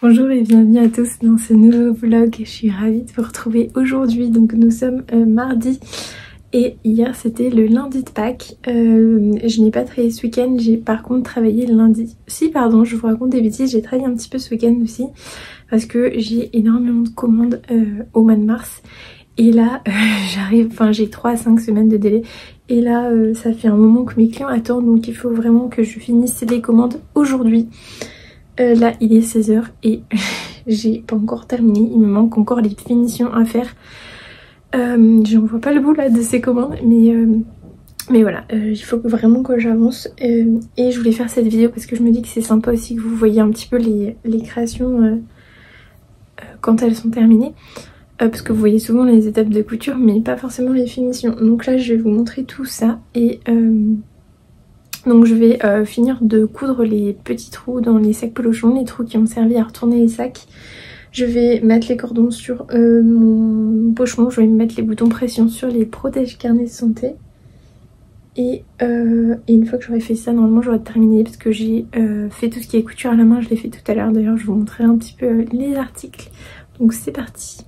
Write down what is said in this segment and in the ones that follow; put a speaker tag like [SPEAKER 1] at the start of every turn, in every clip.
[SPEAKER 1] Bonjour et bienvenue à tous dans ce nouveau vlog. Je suis ravie de vous retrouver aujourd'hui. Donc nous sommes mardi et hier c'était le lundi de Pâques. Je n'ai pas travaillé ce week-end, j'ai par contre travaillé le lundi. Si pardon, je vous raconte des bêtises, j'ai travaillé un petit peu ce week-end aussi parce que j'ai énormément de commandes au mois de mars. Et là j'ai 3 à 5 semaines de délai. Et là ça fait un moment que mes clients attendent, donc il faut vraiment que je finisse les commandes aujourd'hui. Là il est 16 h et j'ai pas encore terminé, il me manque encore les finitions à faire. J'en vois pas le bout là de ces commandes, mais voilà, il faut vraiment que j'avance. Et je voulais faire cette vidéo parce que je me dis que c'est sympa aussi que vous voyez un petit peu les créations quand elles sont terminées. Parce que vous voyez souvent les étapes de couture mais pas forcément les finitions. Donc là je vais vous montrer tout ça et donc je vais finir de coudre les petits trous dans les sacs pelochons, les trous qui ont servi à retourner les sacs. Je vais mettre les cordons sur mon pochon, je vais mettre les boutons pression sur les protège carnets de santé. Et une fois que j'aurai fait ça, normalement j'aurai terminé parce que j'ai fait tout ce qui est couture à la main, je l'ai fait tout à l'heure. D'ailleurs je vous montrerai un petit peu les articles. Donc c'est parti.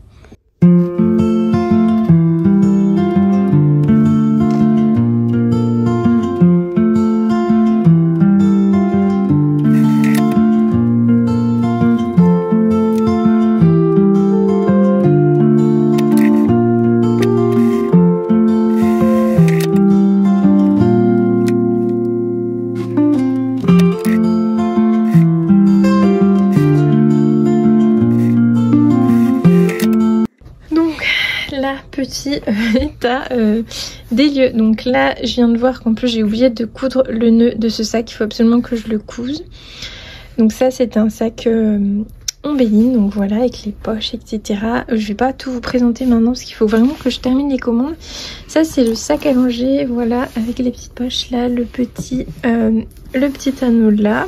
[SPEAKER 1] Petit état des lieux. Donc là je viens de voir qu'en plus j'ai oublié de coudre le nœud de ce sac, il faut absolument que je le couse. Donc ça c'est un sac en béline, donc voilà, avec les poches etc. Je vais pas tout vous présenter maintenant parce qu'il faut vraiment que je termine les commandes. Ça c'est le sac à langer, voilà, avec les petites poches là, le petit anneau là.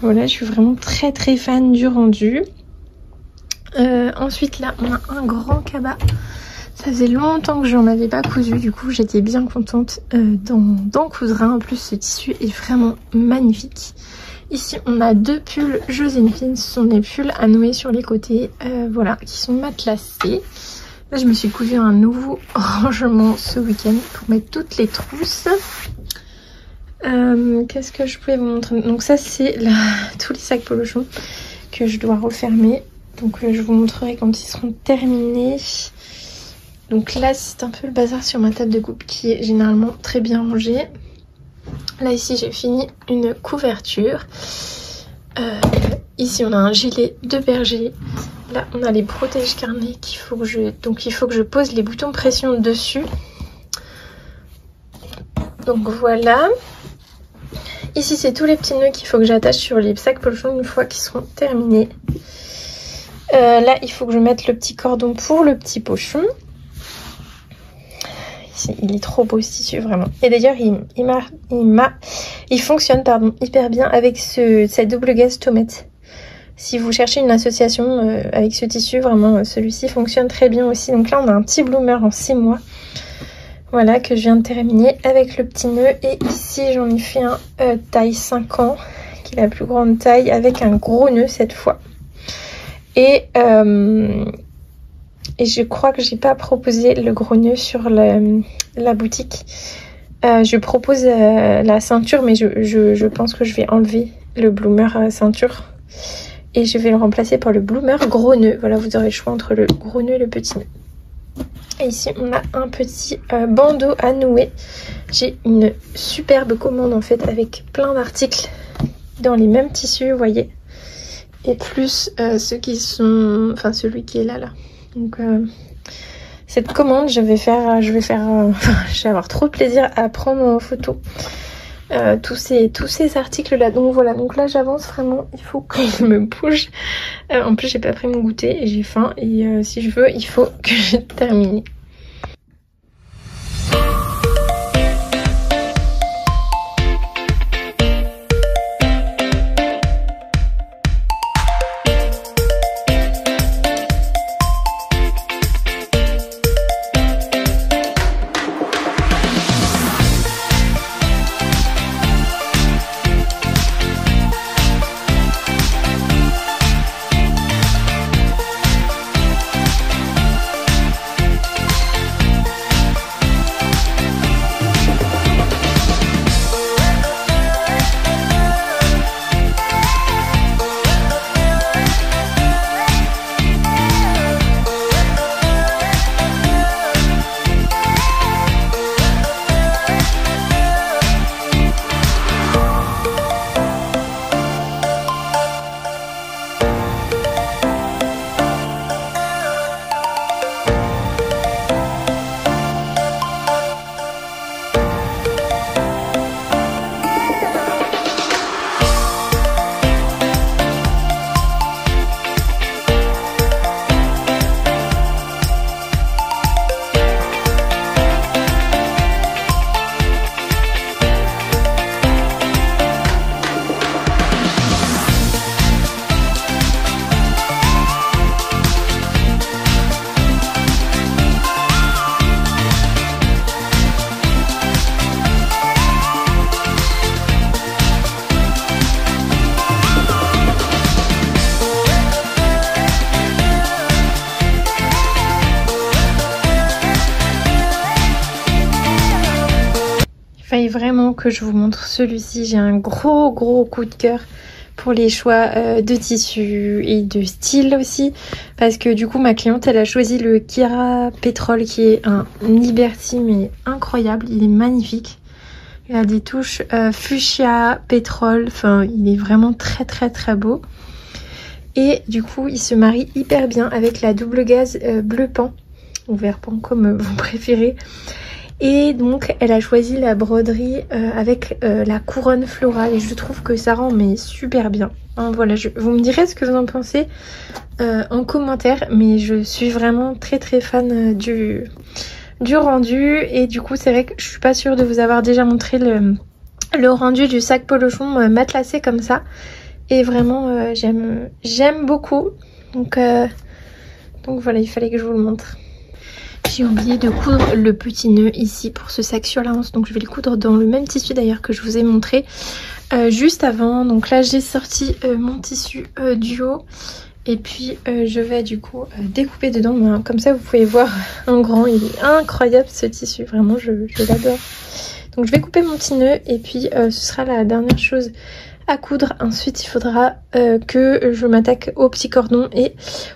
[SPEAKER 1] Voilà, je suis vraiment très fan du rendu. Ensuite là on a un grand cabas. Ça faisait longtemps que j'en avais pas cousu, du coup j'étais bien contente d'en coudre un. En plus ce tissu est vraiment magnifique. Ici on a deux pulls Joséphine, ce sont des pulls à nouer sur les côtés, voilà, qui sont matelassés. Là je me suis cousu un nouveau rangement ce week-end pour mettre toutes les trousses. Qu'est-ce que je pouvais vous montrer? Donc ça c'est tous les sacs polochons que je dois refermer. Donc je vous montrerai quand ils seront terminés. Donc là c'est un peu le bazar sur ma table de coupe qui est généralement très bien rangée. Là ici j'ai fini une couverture. Ici on a un gilet de berger. Là on a les protège carnets qu'il faut que je pose les boutons pression dessus. Donc voilà. Ici c'est tous les petits nœuds qu'il faut que j'attache sur les sacs pochons une fois qu'ils seront terminés. Là il faut que je mette le petit cordon pour le petit pochon. Ici, il est trop beau ce tissu vraiment. Et d'ailleurs il fonctionne hyper bien avec cette double gaze tomate. Si vous cherchez une association avec ce tissu, vraiment celui-ci fonctionne très bien aussi. Donc là on a un petit bloomer en 6 mois. Voilà, que je viens de terminer avec le petit nœud. Et ici j'en ai fait un taille 5 ans, qui est la plus grande taille, avec un gros nœud cette fois. Et je crois que j'ai pas proposé le gros nœud sur la boutique. Je propose la ceinture, mais je pense que je vais enlever le bloomer ceinture. Et je vais le remplacer par le bloomer gros nœud. Voilà, vous aurez le choix entre le gros nœud et le petit nœud. Et ici on a un petit bandeau à nouer. J'ai une superbe commande en fait avec plein d'articles dans les mêmes tissus, vous voyez. Et plus ceux qui sont, enfin celui qui est là. Donc cette commande je vais avoir trop de plaisir à prendre en photo tous ces articles là. Donc voilà, donc là j'avance vraiment, il faut que je me bouge. En plus j'ai pas pris mon goûter et j'ai faim et si je veux il faut que je termine. vraiment que je vous montre celui-ci. J'ai un gros coup de cœur pour les choix de tissus et de style aussi, parce que du coup ma cliente elle a choisi le Kira Pétrole qui est un Liberty mais incroyable, il est magnifique. Il a des touches fuchsia, pétrole, enfin il est vraiment très beau. Et du coup il se marie hyper bien avec la double gaze bleu pan ou vert pan comme vous préférez. Et donc elle a choisi la broderie avec la couronne florale et je trouve que ça rend mais super bien. Hein, voilà, vous me direz ce que vous en pensez en commentaire, mais je suis vraiment très fan du rendu. Et du coup c'est vrai que je suis pas sûre de vous avoir déjà montré le rendu du sac polochon matelassé comme ça. Et vraiment j'aime beaucoup. Donc voilà, il fallait que je vous le montre. J'ai oublié de coudre le petit nœud ici pour ce sac sur la hanche, donc je vais le coudre dans le même tissu d'ailleurs que je vous ai montré juste avant. Donc là j'ai sorti mon tissu duo et puis je vais du coup découper dedans, comme ça vous pouvez voir en grand. Il est incroyable ce tissu, vraiment je l'adore. Donc je vais couper mon petit nœud et puis ce sera la dernière chose à coudre. Ensuite il faudra que je m'attaque au petit cordon et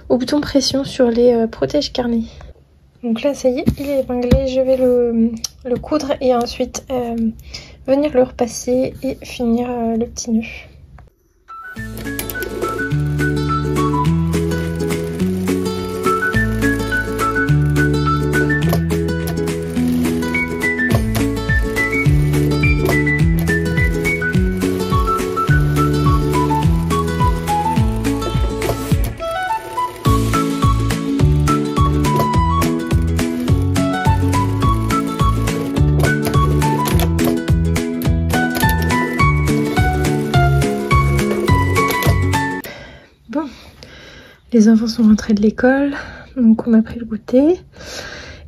[SPEAKER 1] au bouton pression sur les protège carnets. Donc là ça y est, il est épinglé, je vais le coudre et ensuite venir le repasser et finir le petit nœud. Les enfants sont rentrés de l'école, donc on a pris le goûter.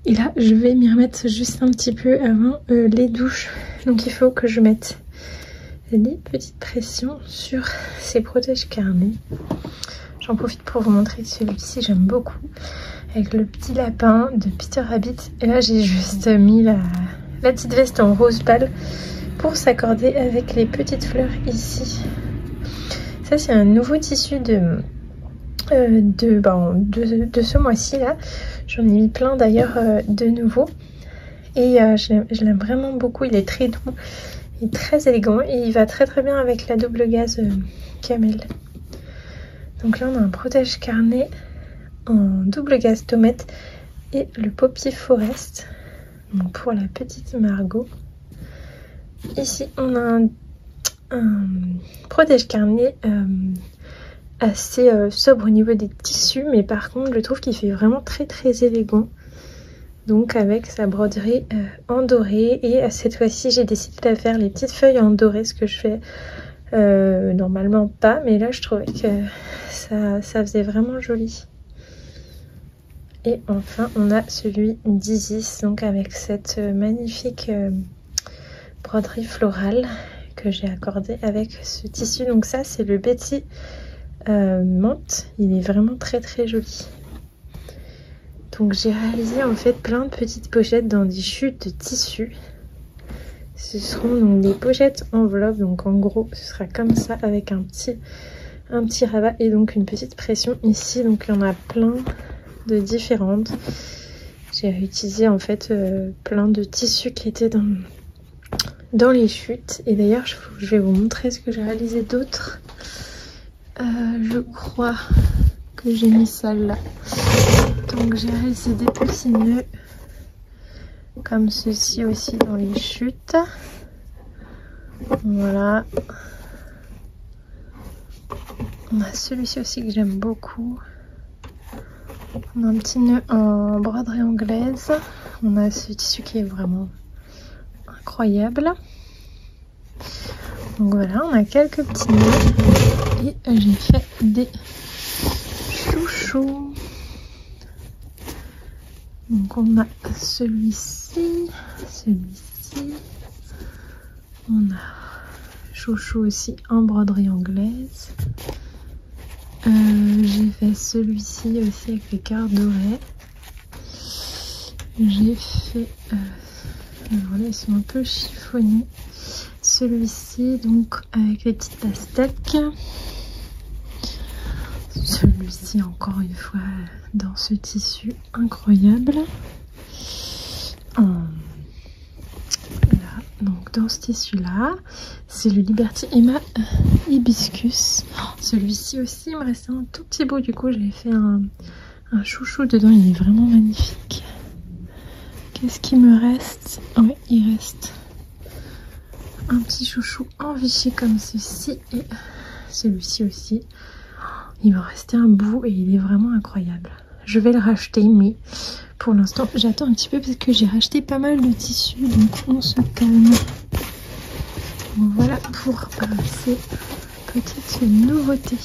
[SPEAKER 1] Et là, je vais m'y remettre juste un petit peu avant les douches. Donc il faut que je mette des petites pressions sur ces protège carnets. J'en profite pour vous montrer celui-ci, j'aime beaucoup. Avec le petit lapin de Peter Rabbit. Et là, j'ai juste mis la petite veste en rose pâle pour s'accorder avec les petites fleurs ici. Ça, c'est un nouveau tissu de ce mois-ci là. J'en ai mis plein d'ailleurs de nouveau et je l'aime vraiment beaucoup. Il est très doux et très élégant et il va très bien avec la double gaze camel. Donc là on a un protège carnet en double gaze tomate et le poppy forest. Donc pour la petite Margot. Ici on a un protège carnet assez sobre au niveau des tissus, mais par contre je trouve qu'il fait vraiment très élégant, donc avec sa broderie en doré. Et cette fois-ci j'ai décidé de faire les petites feuilles en doré, ce que je fais normalement pas, mais là je trouvais que ça faisait vraiment joli. Et enfin on a celui d'Isis, donc avec cette magnifique broderie florale que j'ai accordée avec ce tissu. Donc ça c'est le Betty menthe, il est vraiment très joli. Donc j'ai réalisé en fait plein de petites pochettes dans des chutes de tissu. Ce seront donc des pochettes enveloppes, donc en gros ce sera comme ça avec un petit rabat et donc une petite pression ici. Donc il y en a plein de différentes. J'ai réutilisé en fait plein de tissus qui étaient dans les chutes. Et d'ailleurs je vais vous montrer ce que j'ai réalisé d'autre. Je crois que j'ai mis celle-là. Donc j'ai réalisé des petits nœuds comme ceci aussi dans les chutes. Voilà. On a celui-ci aussi que j'aime beaucoup. On a un petit nœud en broderie anglaise. On a ce tissu qui est vraiment incroyable. Donc voilà, on a quelques petits nœuds et j'ai fait des chouchous. Donc on a celui-ci, on a chouchou aussi en broderie anglaise. J'ai fait celui-ci aussi avec les cœurs dorés. J'ai fait Alors là ils sont un peu chiffonnés. Celui-ci donc avec les petites pastèques. Celui-ci encore une fois dans ce tissu incroyable. Là, donc dans ce tissu là, c'est le Liberty Emma Hibiscus. Celui-ci aussi il me restait un tout petit bout, du coup j'avais fait un chouchou dedans, il est vraiment magnifique. Qu'est-ce qu'il me reste? Ouais, il reste un petit chouchou en Vichy comme ceci et celui-ci aussi. Il me restait un bout et il est vraiment incroyable. Je vais le racheter, mais pour l'instant j'attends un petit peu parce que j'ai racheté pas mal de tissus, donc on se calme. Donc voilà pour ces petites nouveautés.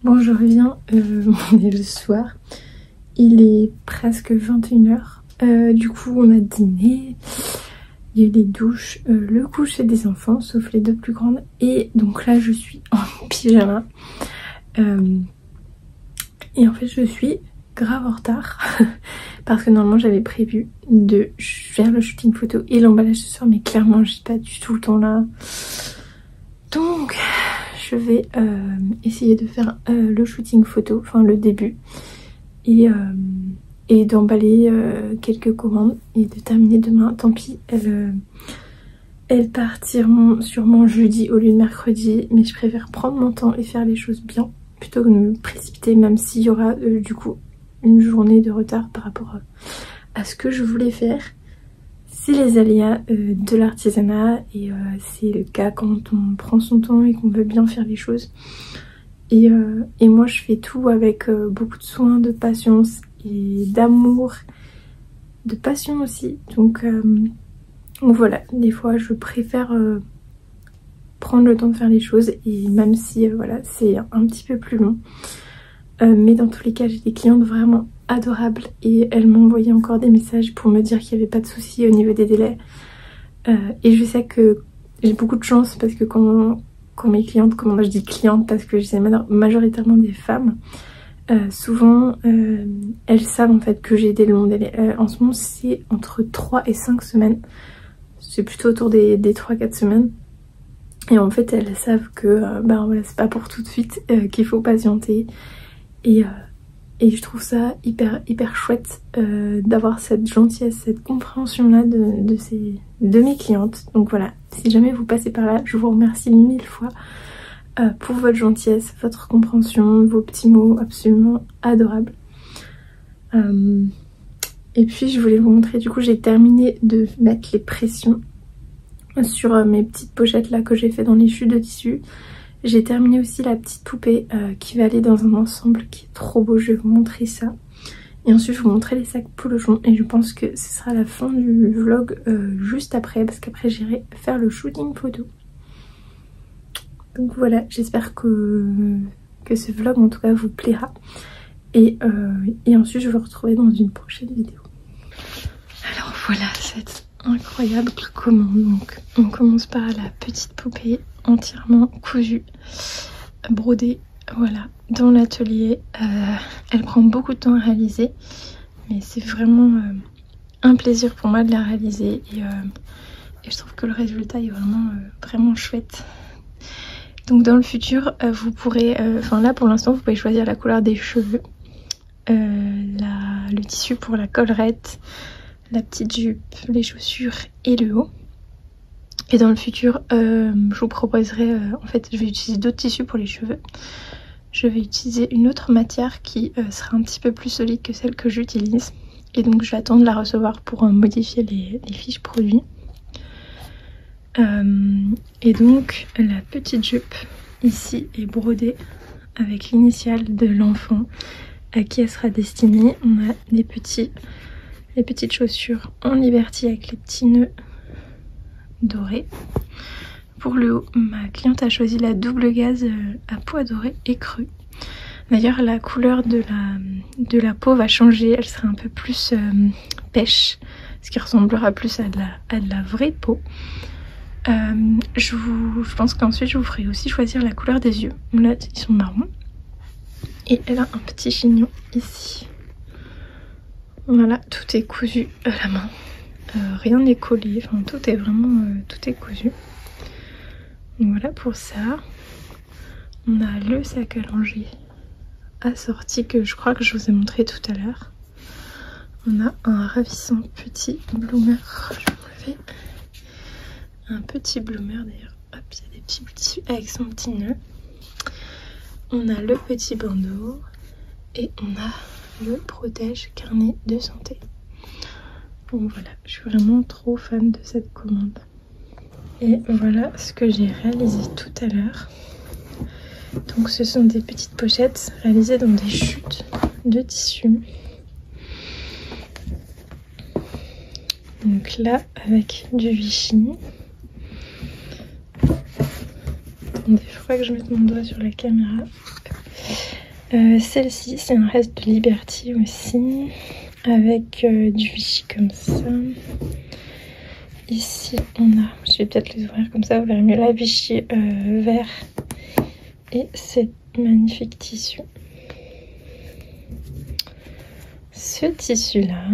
[SPEAKER 1] Bon, je reviens, on est le soir, il est presque 21h, du coup on a dîné, il y a les douches, le coucher des enfants, sauf les deux plus grandes, et donc là je suis en pyjama, et en fait je suis grave en retard, parce que normalement j'avais prévu de faire le shooting photo et l'emballage ce soir, mais clairement j'ai pas du tout le temps là, donc je vais essayer de faire le shooting photo, enfin le début, et d'emballer quelques commandes et de terminer demain. Tant pis, elles partiront sûrement jeudi au lieu de mercredi, mais je préfère prendre mon temps et faire les choses bien plutôt que de me précipiter, même s'il y aura du coup une journée de retard par rapport à ce que je voulais faire. C'est les aléas de l'artisanat, et c'est le cas quand on prend son temps et qu'on veut bien faire les choses. Et moi je fais tout avec beaucoup de soin, de patience et d'amour, de passion aussi. Donc Donc voilà, des fois je préfère prendre le temps de faire les choses, et même si voilà, c'est un petit peu plus long. Mais dans tous les cas, j'ai des clientes vraiment adorables et elles m'ont envoyé encore des messages pour me dire qu'il n'y avait pas de souci au niveau des délais. Et je sais que j'ai beaucoup de chance parce que quand mes clientes, comment je dis clientes parce que c'est majoritairement des femmes, souvent elles savent en fait que j'ai des longs délais. En ce moment c'est entre 3 et 5 semaines, c'est plutôt autour des 3-4 semaines. Et en fait elles savent que ben voilà, c'est pas pour tout de suite, qu'il faut patienter. Et je trouve ça hyper chouette d'avoir cette gentillesse, cette compréhension là de mes clientes. Donc voilà, si jamais vous passez par là, je vous remercie 1000 fois pour votre gentillesse, votre compréhension, vos petits mots absolument adorables. Et puis je voulais vous montrer, du coup j'ai terminé de mettre les pressions sur mes petites pochettes là que j'ai fait dans les chutes de tissu. J'ai terminé aussi la petite poupée qui va aller dans un ensemble qui est trop beau, je vais vous montrer ça. Et ensuite je vais vous montrer les sacs polochons et je pense que ce sera la fin du vlog juste après, parce qu'après j'irai faire le shooting photo. Donc voilà, j'espère que ce vlog en tout cas vous plaira. Et ensuite je vais vous retrouver dans une prochaine vidéo. Alors voilà cette incroyable commande. Donc on commence par la petite poupée entièrement cousue, brodée, voilà, dans l'atelier. Elle prend beaucoup de temps à réaliser, mais c'est vraiment un plaisir pour moi de la réaliser, et je trouve que le résultat est vraiment chouette. Donc dans le futur vous pourrez, enfin là pour l'instant vous pouvez choisir la couleur des cheveux, le tissu pour la collerette, la petite jupe, les chaussures et le haut. Et dans le futur, je vous proposerai, en fait je vais utiliser d'autres tissus pour les cheveux. Je vais utiliser une autre matière qui sera un petit peu plus solide que celle que j'utilise. Et donc je vais attendre de la recevoir pour modifier les fiches produits. Et donc la petite jupe ici est brodée avec l'initiale de l'enfant à qui elle sera destinée. On a les petites chaussures en Liberty avec les petits nœuds dorés. Pour le haut, ma cliente a choisi la double gaze à pois doré et cru. D'ailleurs la couleur de la peau va changer, elle sera un peu plus pêche, ce qui ressemblera plus à de la vraie peau. Je pense qu'ensuite je vous ferai aussi choisir la couleur des yeux. Là ils sont marrons. Et elle a un petit chignon ici. Voilà, tout est cousu à la main. Rien n'est collé, enfin tout est vraiment tout est cousu. Donc voilà pour ça. On a le sac à langer assorti que je crois que je vous ai montré tout à l'heure. On a un ravissant petit bloomer. Je vais enlever un petit bloomer d'ailleurs. Hop, il y a des petits tissus avec son petit nœud. On a le petit bandeau et on a le protège carnet de santé. Donc voilà, je suis vraiment trop fan de cette commande. Et voilà ce que j'ai réalisé tout à l'heure. Donc ce sont des petites pochettes réalisées dans des chutes de tissu. Donc là avec du Vichy. Attendez, je crois que je mette mon doigt sur la caméra. Celle-ci c'est un reste de Liberty aussi, avec du Vichy comme ça. Ici on a, je vais peut-être les ouvrir comme ça, vous verrez mieux, la Vichy vert et c'est magnifique tissu. Ce tissu là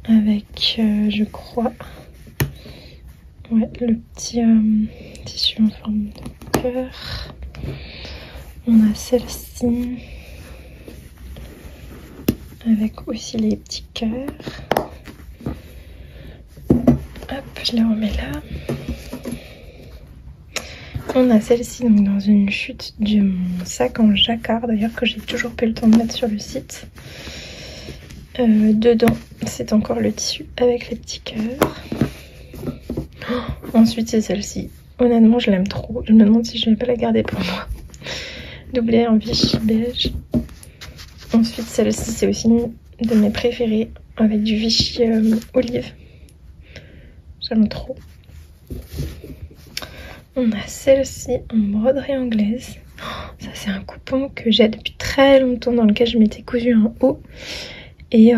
[SPEAKER 1] avec je crois le petit tissu en forme de cœur. On a celle-ci avec aussi les petits cœurs. Hop, je les remets là. On a celle-ci donc dans une chute de mon sac en jacquard d'ailleurs que j'ai toujours pas eu le temps de mettre sur le site. Dedans c'est encore le tissu avec les petits cœurs. Ensuite c'est celle-ci. Honnêtement je l'aime trop. Je me demande si je vais pas la garder pour moi. Doublée en Vichy beige. Ensuite celle-ci c'est aussi une de mes préférées avec du Vichy olive. j'aime trop. On a celle-ci en broderie anglaise. Oh, ça c'est un coupon que j'ai depuis très longtemps, dans lequel je m'étais cousu un haut et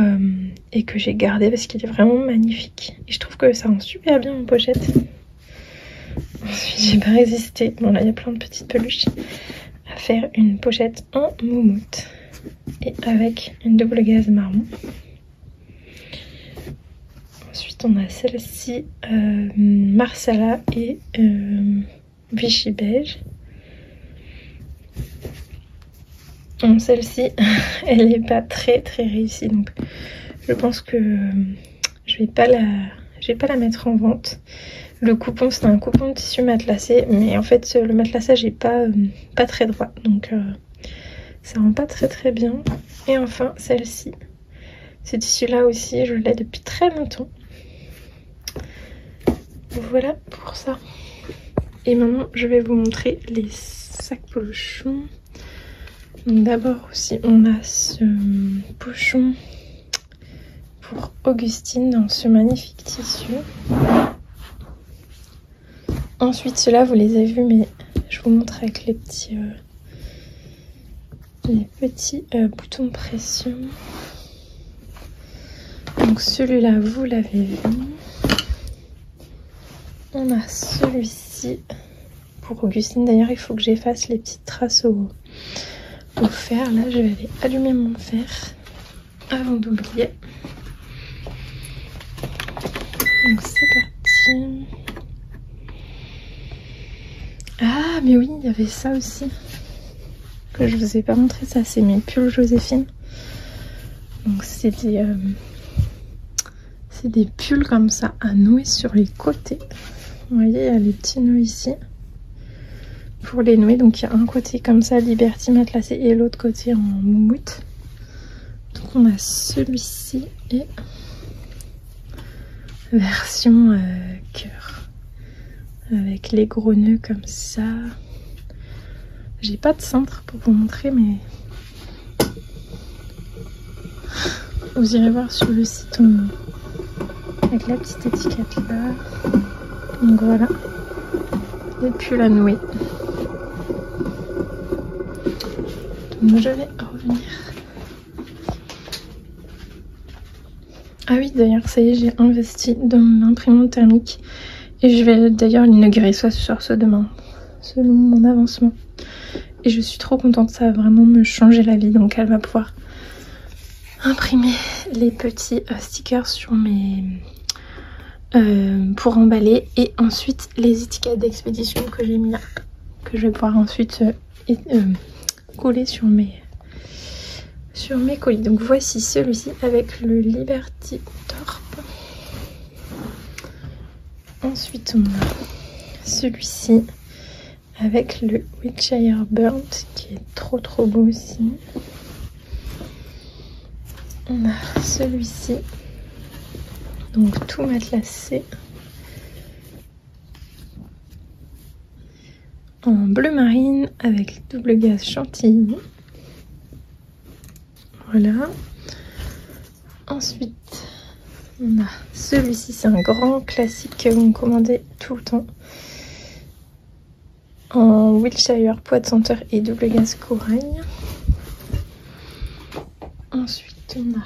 [SPEAKER 1] que j'ai gardé parce qu'il est vraiment magnifique. Et je trouve que ça rend super bien en pochette. Ensuite j'ai pas résisté, bon là il y a plein de petites peluches, à faire une pochette en moumoute et avec une double gaze marron. Ensuite on a celle-ci Marsala et Vichy beige. Bon, celle-ci elle n'est pas très réussie, donc je pense que je vais pas la mettre en vente. Le coupon c'est un coupon de tissu matelassé, mais en fait le matelassage est pas très droit, donc ça rend pas très bien. Et enfin celle-ci, ce tissu là aussi je l'ai depuis très longtemps. Voilà pour ça. Et maintenant je vais vous montrer les sacs pochons. Donc d'abord aussi on a ce pochon pour Augustine dans ce magnifique tissu. Ensuite ceux-là vous les avez vus, mais je vous montre avec les petits boutons de pression. Donc celui-là vous l'avez vu. On a celui-ci pour Augustine. D'ailleurs il faut que j'efface les petites traces au fer. Là je vais aller allumer mon fer avant d'oublier. Donc c'est parti. Ah mais oui, il y avait ça aussi que je vous ai pas montré. Ça c'est mes pulls Joséphine. Donc c'est des pulls comme ça à nouer sur les côtés. Vous voyez, il y a les petits nœuds ici pour les nouer. Donc il y a un côté comme ça Liberty matelassé et l'autre côté en moumoute. Donc on a celui-ci et version cœur avec les gros nœuds comme ça. J'ai pas de cintre pour vous montrer, mais vous irez voir sur le site avec la petite étiquette là. Donc voilà, et puis la nouée. Donc je vais revenir. Ah oui, d'ailleurs ça y est, j'ai investi dans l'imprimante thermique et je vais d'ailleurs l'inaugurer soit ce soir soit demain selon mon avancement. Et je suis trop contente, ça va vraiment me changer la vie. Donc elle va pouvoir imprimer les petits stickers sur mes pour emballer, et ensuite les étiquettes d'expédition que j'ai mis là, que je vais pouvoir ensuite coller sur mes colis. Donc voici celui-ci avec le Liberty Torp. Ensuite on a celui-ci avec le Wiltshire Burnt qui est trop beau aussi. On a celui-ci, donc tout matelassé en bleu marine avec double gaze chantilly. Voilà. Ensuite on a celui-ci, c'est un grand classique que vous me commandez tout le temps, en Wiltshire poids de senteur et double gaze corail. Ensuite on a